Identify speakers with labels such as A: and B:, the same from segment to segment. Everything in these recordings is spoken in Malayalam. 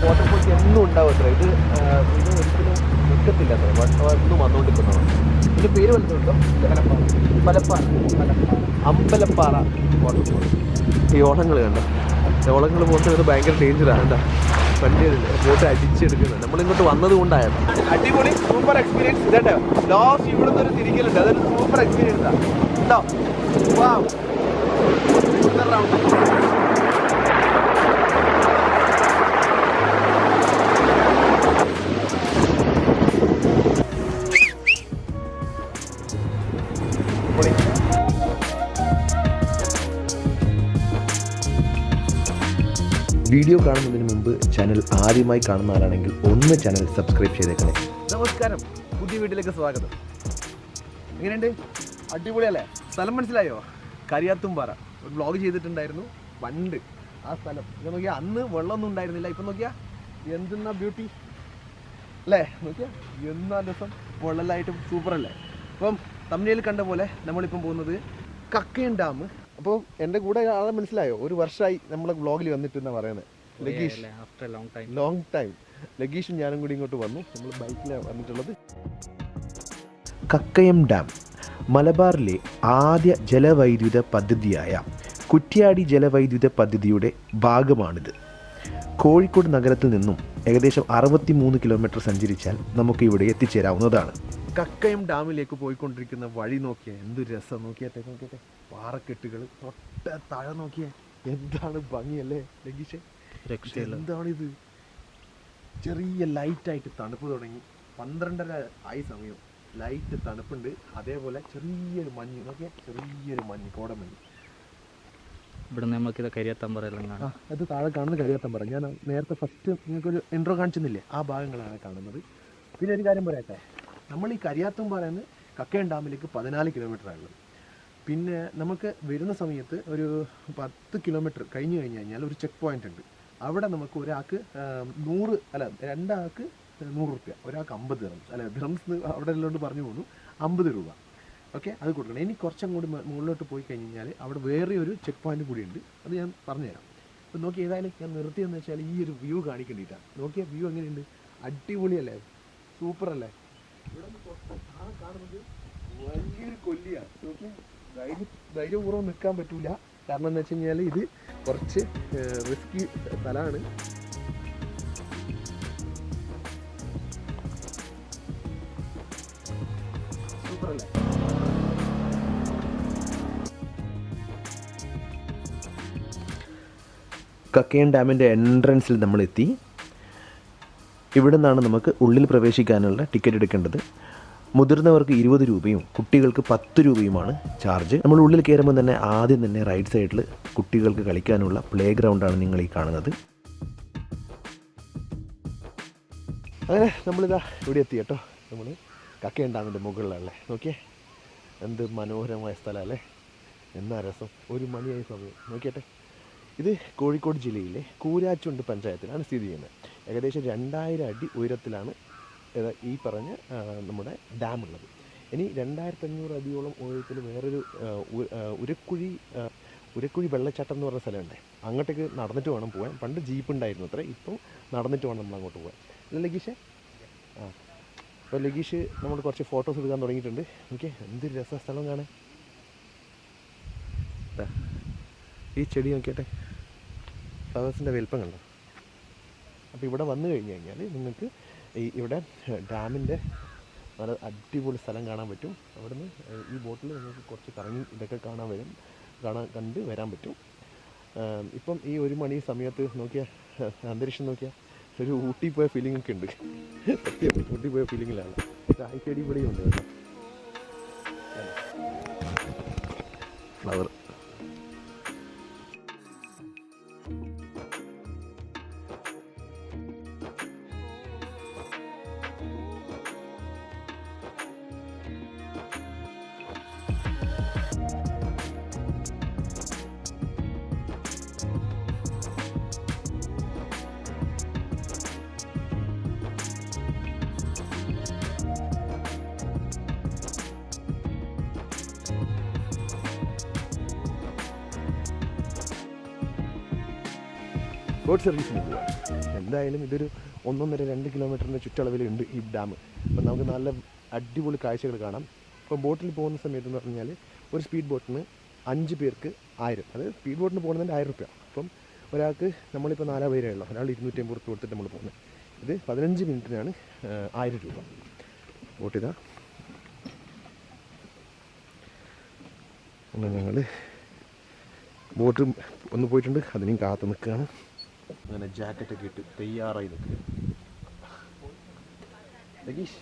A: വാട്ടർഫോൾസ് എന്നും ഉണ്ടാവും അത്ര. ഇത് ഒരിക്കലും നിൽക്കത്തില്ല അത്ര, എന്നും വന്നുകൊണ്ടിരിക്കുന്നതാണ്. ഇതിൻ്റെ പേര് വല്ലതുണ്ടോ? പലപ്പാറ അമ്പലപ്പാറ വാട്ടർഫോൾ. ഈ ഓളങ്ങൾ കണ്ടോ, ഓളങ്ങൾ പോകുന്നത് ഭയങ്കര ഡേഞ്ചറാണ്. എന്താ വണ്ടി ബോട്ട് അടിച്ചെടുക്കുന്നത്. നമ്മളിങ്ങോട്ട് വന്നത് കൊണ്ടായിരുന്നു. അടിപൊളി സൂപ്പർ എക്സ്പീരിയൻസ് ഇതേട്ടോ. ലാസ്റ്റ് ഇവിടുന്ന് ഒരു തിരിക്കലുണ്ട്, അതൊരു സൂപ്പർ എക്സ്പീരിയൻസാണ് കേട്ടോ. റൗണ്ട്
B: വീഡിയോ കാണുന്നതിന് മുമ്പ് ചാനൽ ആദ്യമായി കാണുന്ന ആളാണെങ്കിൽ ഒന്ന് ചാനൽ സബ്സ്ക്രൈബ് ചെയ്തേക്കണേ.
A: നമസ്കാരം, പുതിയ വീട്ടിലേക്ക് സ്വാഗതം. എങ്ങനെയുണ്ട്? അടിപൊളിയല്ലേ? സ്ഥലം മനസ്സിലായോ? കരിയാത്തുംപാറ. ഒരു വ്ളോഗ് ചെയ്തിട്ടുണ്ടായിരുന്നു പണ്ട്. ആ സ്ഥലം ഇത് നോക്കിയാൽ അന്ന് വെള്ളമൊന്നും ഉണ്ടായിരുന്നില്ല. ഇപ്പം നോക്കിയാൽ എന്തെന്നാ ബ്യൂട്ടി അല്ലേ? നോക്കിയാൽ എന്നാ രസം, വെള്ളമെല്ലായിട്ടും സൂപ്പറല്ലേ? അപ്പം തമിഴിൽ കണ്ട പോലെ നമ്മളിപ്പം പോകുന്നത് കക്കയം ഡാം. അപ്പോൾ എൻ്റെ കൂടെ ആളെ മനസ്സിലായോ? ഒരു വർഷമായി നമ്മളെ വ്ളോഗിൽ വന്നിട്ടെന്നാണ് പറയുന്നത്. Lageesh, long time. ലഗീഷും ഞാനും കൂടി ഇങ്ങോട്ട് വന്നു. നമ്മൾ ബൈക്കിലാണ് വന്നിട്ടുള്ളത്.
B: കക്കയം ഡാം മലബാറിലെ ആദ്യ ജലവൈദ്യുത പദ്ധതിയായ കുറ്റ്യാടി ജലവൈദ്യുത പദ്ധതിയുടെ ഭാഗമാണിത്. കോഴിക്കോട് നഗരത്തിൽ നിന്നും ഏകദേശം 63 കിലോമീറ്റർ സഞ്ചരിച്ചാൽ നമുക്ക് ഇവിടെ എത്തിച്ചേരാവുന്നതാണ്.
A: കക്കയം ഡാമിലേക്ക് പോയിക്കൊണ്ടിരിക്കുന്ന വഴി നോക്കിയാൽ എന്ത് രസം. നോക്കിയാട്ടെ പാറക്കെട്ടുകൾ തൊട്ട താഴെ നോക്കിയേ, എന്താണ് ഭംഗിയല്ലേ ലഗീഷേ? എന്താണിത്? ചെറിയ ലൈറ്റായിട്ട് തണുപ്പ് തുടങ്ങി. 12:30 ആയി സമയം. ലൈറ്റ് തണുപ്പുണ്ട്. അതേപോലെ ചെറിയൊരു മഞ്ഞ് നോക്കിയാൽ, ചെറിയൊരു മഞ്ഞ്, കോടമഞ്ഞ്.
C: ഇവിടെ നമുക്ക് കരിയാത്തമ്പറയെല്ലാം കാണാം.
A: അത് താഴെ കാണുന്നത് കരിയാത്തമ്പറ. ഞാൻ നേരത്തെ ഫസ്റ്റ് നിങ്ങൾക്കൊരു ഇൻട്രോ കാണിച്ചിരുന്നില്ലേ, ആ ഭാഗങ്ങളാണ് കാണുന്നത്. പിന്നെ ഒരു കാര്യം പറയട്ടെ, നമ്മൾ ഈ കരിയാത്തുംപാറയിൽ കക്കയം ഡാമിലേക്ക് 14 കിലോമീറ്റർ ആണുള്ളത്. പിന്നെ നമുക്ക് വരുന്ന സമയത്ത് ഒരു 10 കിലോമീറ്റർ കഴിഞ്ഞ് കഴിഞ്ഞാൽ ഒരു ചെക്ക് പോയിൻ്റ് ഉണ്ട്. അവിടെ നമുക്ക് ഒരാൾക്ക് 100 അല്ല, രണ്ടാൾക്ക് 100 രൂപ, ഒരാൾക്ക് 50 ദിറംസ് അല്ല, ദിറംസ് അവിടെ എല്ലാം പറഞ്ഞു പോകുന്നു, 50 രൂപ. ഓക്കെ, അത് കൊടുക്കണം. ഇനി കുറച്ചങ്ങോട്ട് മുകളിലോട്ട് പോയി കഴിഞ്ഞാൽ അവിടെ വേറെ ഒരു ചെക്ക് പോയിൻ്റ് കൂടി ഉണ്ട്. അത് ഞാൻ പറഞ്ഞുതരാം. അപ്പോൾ നോക്കി, ഏതായാലും ഞാൻ നിർത്തിയെന്ന് വെച്ചാൽ ഈ ഒരു വ്യൂ കാണിക്കേണ്ടിയിട്ടാണ്. നോക്കിയ വ്യൂ എങ്ങനെയുണ്ട്? അടിപൊളിയല്ലേ? സൂപ്പറല്ലേ? ഇവിടെ കാണുന്നത് വലിയൊരു കൊല്ലിയാണ്. നോക്കി, ധൈര്യപൂർവ്വം നിൽക്കാൻ പറ്റൂല. കാരണം എന്താ വെച്ച് കഴിഞ്ഞാൽ ഇത് കുറച്ച് റിസ്കി സ്ഥലമാണ്. സൂപ്പറല്ലേ?
B: കക്കയം ഡാമിൻ്റെ എൻട്രൻസിൽ നമ്മളെത്തി. ഇവിടെ നിന്നാണ് നമുക്ക് ഉള്ളിൽ പ്രവേശിക്കാനുള്ള ടിക്കറ്റ് എടുക്കേണ്ടത്. മുതിർന്നവർക്ക് 20 രൂപയും കുട്ടികൾക്ക് 10 രൂപയുമാണ് ചാർജ്. നമ്മൾ ഉള്ളിൽ കയറുമ്പോൾ തന്നെ ആദ്യം തന്നെ റൈറ്റ് സൈഡിൽ കുട്ടികൾക്ക് കളിക്കാനുള്ള പ്ലേ ഗ്രൗണ്ടാണ് നിങ്ങൾ ഈ കാണുന്നത്.
A: അങ്ങനെ നമ്മളിതാ ഇവിടെ എത്തി കേട്ടോ. നമ്മൾ കക്കയം ഡാമിൻ്റെ മുകളിലല്ലേ? നോക്കിയേ, എന്ത് മനോഹരമായ സ്ഥലമല്ലേ? എന്നാ രസം. 1 മണിയായ സമയം. നോക്കിയട്ടെ, ഇത് കോഴിക്കോട് ജില്ലയിലെ കൂരാച്ചുണ്ട് പഞ്ചായത്തിലാണ് സ്ഥിതി ചെയ്യുന്നത്. ഏകദേശം 2000 അടി ഉയരത്തിലാണ് ഈ പറഞ്ഞ നമ്മുടെ ഡാം ഉള്ളത്. ഇനി 2500 അടിയോളം ഉയരത്തിൽ വേറൊരു ഉരക്കുഴി വെള്ളച്ചാട്ടം എന്ന് പറഞ്ഞ സ്ഥലമുണ്ട്. അങ്ങോട്ടേക്ക് നടന്നിട്ട് വേണം പോകാൻ. പണ്ട് ജീപ്പ് ഉണ്ടായിരുന്നു അത്ര, ഇപ്പം നടന്നിട്ട് വേണം നമ്മൾ അങ്ങോട്ട് പോകാൻ. അല്ല ലഗീഷേ? അപ്പോൾ ലഗീഷ് നമ്മൾ കുറച്ച് ഫോട്ടോസ് എടുക്കാൻ തുടങ്ങിയിട്ടുണ്ട്. എനിക്ക് എന്ത് രസ സ്ഥലം കാണാൻ. ഈ ചെടി നോക്കിയട്ടെ, ഫ്ലവേഴ്സിൻ്റെ വലിപ്പം കണ്ടോ? അപ്പോൾ ഇവിടെ വന്നു കഴിഞ്ഞ് കഴിഞ്ഞാൽ നിങ്ങൾക്ക് ഇവിടെ ഡാമിൻ്റെ നല്ല അടിപൊളി സ്ഥലം കാണാൻ പറ്റും. അവിടുന്ന് ഈ ബോട്ടിൽ നിങ്ങൾക്ക് കുറച്ച് കറങ്ങി ഇതൊക്കെ കണ്ട് വരാൻ പറ്റും. ഇപ്പം ഈ 1 മണി സമയത്ത് നോക്കിയാൽ അന്തരീക്ഷം നോക്കിയാൽ ഒരു ഊട്ടി പോയ ഫീലിംഗ് ഒക്കെ ഉണ്ട്. സത്യം, ഊട്ടി പോയ ഫീലിങ്ങിലാണ്. ചായച്ചെടി ഇവിടെയും ഉണ്ട് കേട്ടോ, ഫ്ലവർ. ബോട്ട് സർവീസിന് പോവാം. എന്തായാലും ഇതൊരു 1.5-2 കിലോമീറ്ററിൻ്റെ ചുറ്റളവിലുണ്ട് ഈ ഡാം. അപ്പം നമുക്ക് നല്ല അടിപൊളി കാഴ്ചകൾ കാണാം. ഇപ്പം ബോട്ടിൽ പോകുന്ന സമയത്ത് എന്ന് പറഞ്ഞാൽ ഒരു സ്പീഡ് ബോട്ടിന് 5 പേർക്ക് 1000, അതായത് സ്പീഡ് ബോട്ടിന് പോകുന്നതിൻ്റെ 1000 രൂപ. അപ്പം ഒരാൾക്ക് നമ്മളിപ്പോൾ 4 പേരേ ഉള്ളൂ, ഒരാൾ 250 രൂപ കൊടുത്തിട്ട് നമ്മൾ പോകുന്നത്. ഇത് 15 മിനിറ്റിനാണ് 1000 രൂപ. ബോട്ട് ഇതാ. അങ്ങനെ ഞങ്ങൾ ബോട്ട് ഒന്ന് പോയിട്ടുണ്ട്, അതിനെയും കാത്ത് നിൽക്കുകയാണ്. അങ്ങനെ ജാക്കറ്റൊക്കെ ഇട്ട് തയ്യാറായി നിൽക്കുക. ലഗീഷ്,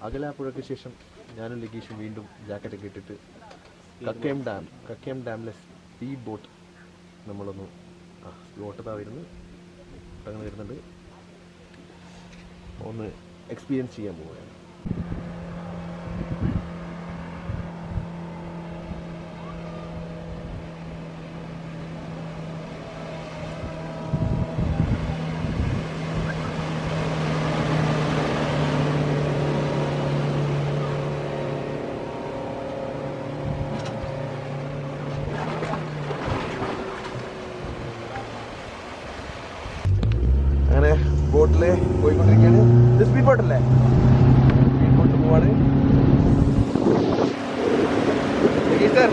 A: അകലാപ്പുഴയ്ക്ക് ശേഷം ഞാനും ലഗീഷും വീണ്ടും ജാക്കറ്റൊക്കെ ഇട്ടിട്ട് കക്കയം ഡാമിലെ സ്പീഡ് ബോട്ട് നമ്മളൊന്ന് ബോട്ട് ഇതാ വരുന്നു, അങ്ങനെ വരുന്നുണ്ട്, ഒന്ന് എക്സ്പീരിയൻസ് ചെയ്യാൻ പോവുകയാണ്. അങ്ങനെ ബോട്ടിൽ പോയിക്കൊണ്ടിരിക്കുകയാണ്. ഇത് സ്പീഡ് ബോട്ടല്ലേ? സ്പീഡ് ബോട്ട് പോവാണ്. സർ,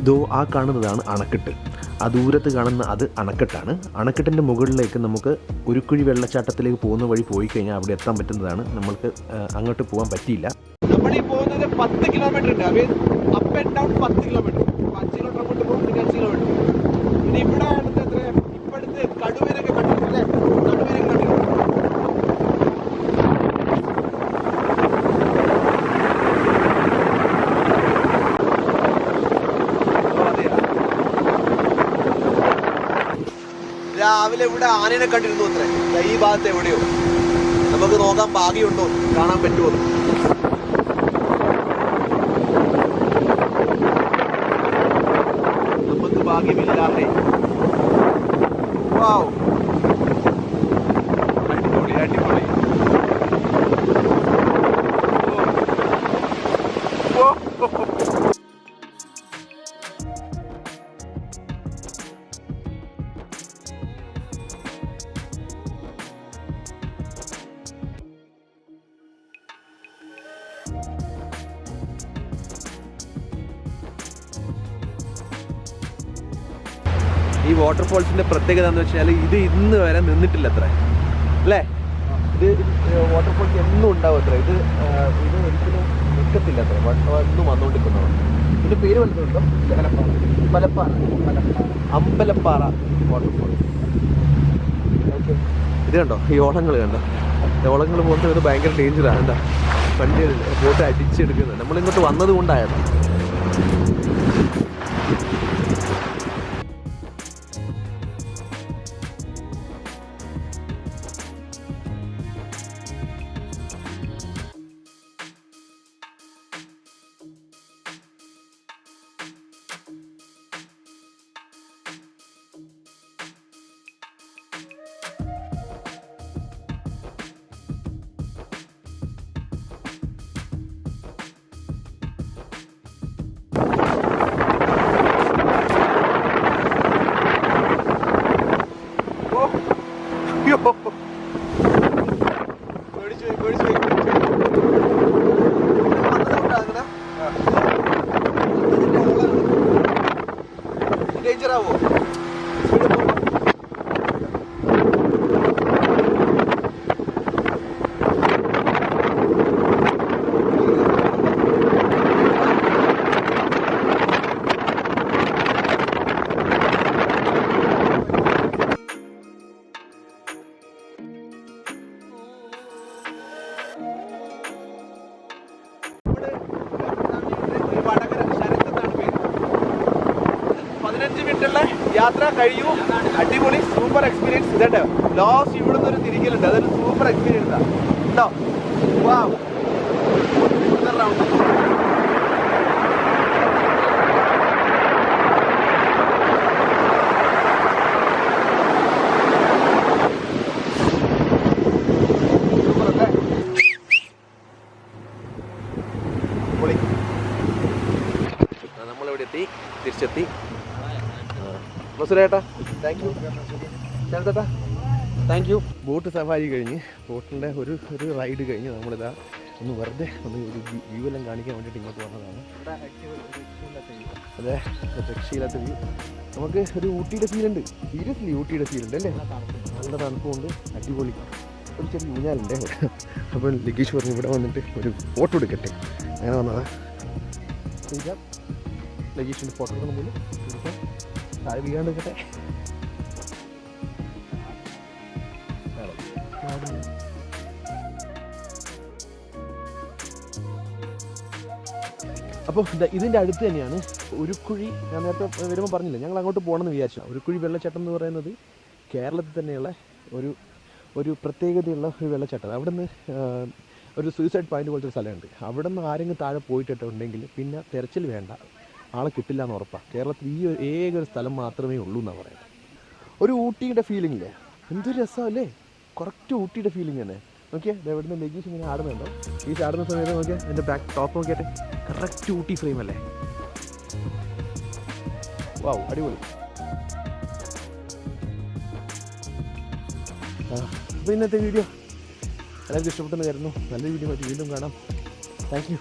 B: ഇതോ ആ കാണുന്നതാണ് അണക്കെട്ട്. ആ ദൂരത്ത് കാണുന്ന അത് അണക്കെട്ടാണ്. അണക്കെട്ടിൻ്റെ മുകളിലേക്ക് നമുക്ക് ഉരുക്കുഴി വെള്ളച്ചാട്ടത്തിലേക്ക് പോകുന്ന വഴി പോയി കഴിഞ്ഞാൽ അവിടെ എത്താൻ പറ്റുന്നതാണ്. നമ്മൾക്ക് അങ്ങോട്ട് പോകാൻ പറ്റിയില്ല.
A: നമ്മൾ ഈ പോകുന്നത് 10 കിലോമീറ്റർ ഉണ്ട്. അത് up and down 10 kilometre, 5 kilometre അങ്ങോട്ട് പോകും, പിന്നെ 5 കിലോമീറ്റർ. പിന്നെ ഇവിടെ അടുത്ത് എത്ര ഇപ്പോഴത്തെ കടുവരൊക്കെ കണ്ടിട്ടില്ലേ? കടുവരൊക്കെ കണ്ടിട്ടുണ്ട്. രാവിലെ ഇവിടെ ആനയെ കണ്ടിരുന്നു അത്രേ, ഈ ഭാഗത്ത് എവിടെയോ. നമുക്ക് നോക്കാൻ ഭാഗ്യമുണ്ടോ, കാണാൻ പറ്റുമോ? നമുക്ക് ഭാഗ്യമില്ലാതെ. വൗ, അടിപൊളി അടിപൊളി. ഈ വാട്ടർഫോൾസിൻ്റെ പ്രത്യേകത എന്ന് വെച്ചാൽ ഇത് ഇന്ന് വരെ നിന്നിട്ടില്ല അത്ര, അല്ലേ? ഇത് വാട്ടർഫോൾസ് എന്നും ഉണ്ടാവും അത്ര. ഇത് ഒരിക്കലും നിൽക്കത്തില്ല അത്ര, എന്നും വന്നുകൊണ്ടിരിക്കുന്നതാണ്. ഇതിൻ്റെ പേര് വലുതുണ്ടോ? മലപ്പാറ, അമ്പലപ്പാറ വാട്ടർഫോൾസ്. ഓക്കെ, ഇത് കണ്ടോ ഈ ഓളങ്ങൾ കണ്ടോ? ഓളങ്ങൾ പോകുന്നത് ഇത് ഭയങ്കര ഡേഞ്ചറാണ്. എന്താ വണ്ടി ബോട്ട് അടിച്ചെടുക്കുന്നത്, നമ്മളിങ്ങോട്ട് വന്നത് കൊണ്ടായത്. കഴിഞ്ഞു. അടിപൊളി സൂപ്പർ എക്സ്പീരിയൻസ്. ഇതേട്ടോ ലാസ്റ്റ് ഇവിടുന്ന് ഒരു തിരിക്കലുണ്ട്, അതൊരു സൂപ്പർ എക്സ്പീരിയൻസ് ആണ് കേട്ടോ. വാവ്, റൗണ്ട്. നമ്മളിവിടെ എത്തി, തിരിച്ചെത്തി. ചേട്ടാ താങ്ക് യു. ചേട്ടാ താങ്ക് യു. ബോട്ട് സഫാരി കഴിഞ്ഞ്, ബോട്ടിൻ്റെ ഒരു റൈഡ് കഴിഞ്ഞ് നമ്മളിതാ ഒന്ന് വെറുതെ ഒരു വ്യൂ എല്ലാം കാണിക്കാൻ വേണ്ടിയിട്ട് ഇങ്ങോട്ട് വന്നതാണ്. അതെ, രക്ഷയില്ലാത്ത വ്യൂ. നമുക്ക് ഒരു ഊട്ടിയുടെ ഫീലുണ്ട്, സീരിയസ്ലി ഊട്ടിയുടെ ഫീലുണ്ട് അല്ലേ. നല്ല തണുപ്പുണ്ട്, അടിപൊളി. ഒരു ചെറിയ ഊഞ്ഞാലുണ്ട്. അപ്പോൾ ലഗീഷ് പറഞ്ഞു ഇവിടെ വന്നിട്ട് ഒരു ഫോട്ടോ എടുക്കട്ടെ, അങ്ങനെ വന്നതാ. ചെയ്യാം, ലഗീഷിൻ്റെ ഫോട്ടോ എടുക്കുന്ന മുന്നിൽ എടുക്കാം, താഴെ വീഴാണ്ട് എടുക്കട്ടെ. അപ്പോൾ ഇതിൻ്റെ അടുത്ത് തന്നെയാണ് ഉരുക്കുഴി. ഞാൻ നേരത്തെ വരുമ്പോൾ പറഞ്ഞില്ല, ഞങ്ങൾ അങ്ങോട്ട് പോകണമെന്ന് വിചാരിച്ചു. ഉരുക്കുഴി വെള്ളച്ചാട്ടം എന്ന് പറയുന്നത് കേരളത്തിൽ തന്നെയുള്ള ഒരു പ്രത്യേകതയുള്ള ഒരു വെള്ളച്ചാട്ടം. അവിടെ നിന്ന് ഒരു സൂയിസൈഡ് പോയിന്റ് പോലത്തെ ഒരു സ്ഥലമുണ്ട്. അവിടെ നിന്ന് ആരെങ്കിലും താഴെ പോയിട്ടുണ്ടെങ്കിൽ പിന്നെ തെരച്ചിൽ വേണ്ട, ആളെ കിട്ടില്ല എന്ന് ഉറപ്പാണ്. കേരളത്തിൽ ഈ ഏക ഒരു സ്ഥലം മാത്രമേ ഉള്ളൂ എന്നാണ് പറയുന്നത്. ഒരു ഊട്ടിയുടെ ഫീലിംഗില്ലേ, എന്തൊരു രസമല്ലേ, കറക്റ്റ് ഊട്ടിയുടെ ഫീലിംഗ് തന്നെ. നോക്കിയാൽ ഇവിടുന്ന് ലഗീഷ് ഇങ്ങനെ ആടുന്നുണ്ടോ, ഈ ചാടുന്ന സമയത്ത് നോക്കിയാൽ എൻ്റെ ബാക്ക് ടോപ്പ് നോക്കിയാട്ടെ, കറക്റ്റ് ഊട്ടി ഫ്രെയിം അല്ലേ. വാവ്, അടിപൊളി. അപ്പോൾ ഇന്നത്തെ വീഡിയോ എല്ലാവർക്കും ഇഷ്ടപ്പെട്ടെന്ന് കരുതുന്നു. നല്ലൊരു വീഡിയോ ആയിട്ട് വീണ്ടും കാണാം. Thank you.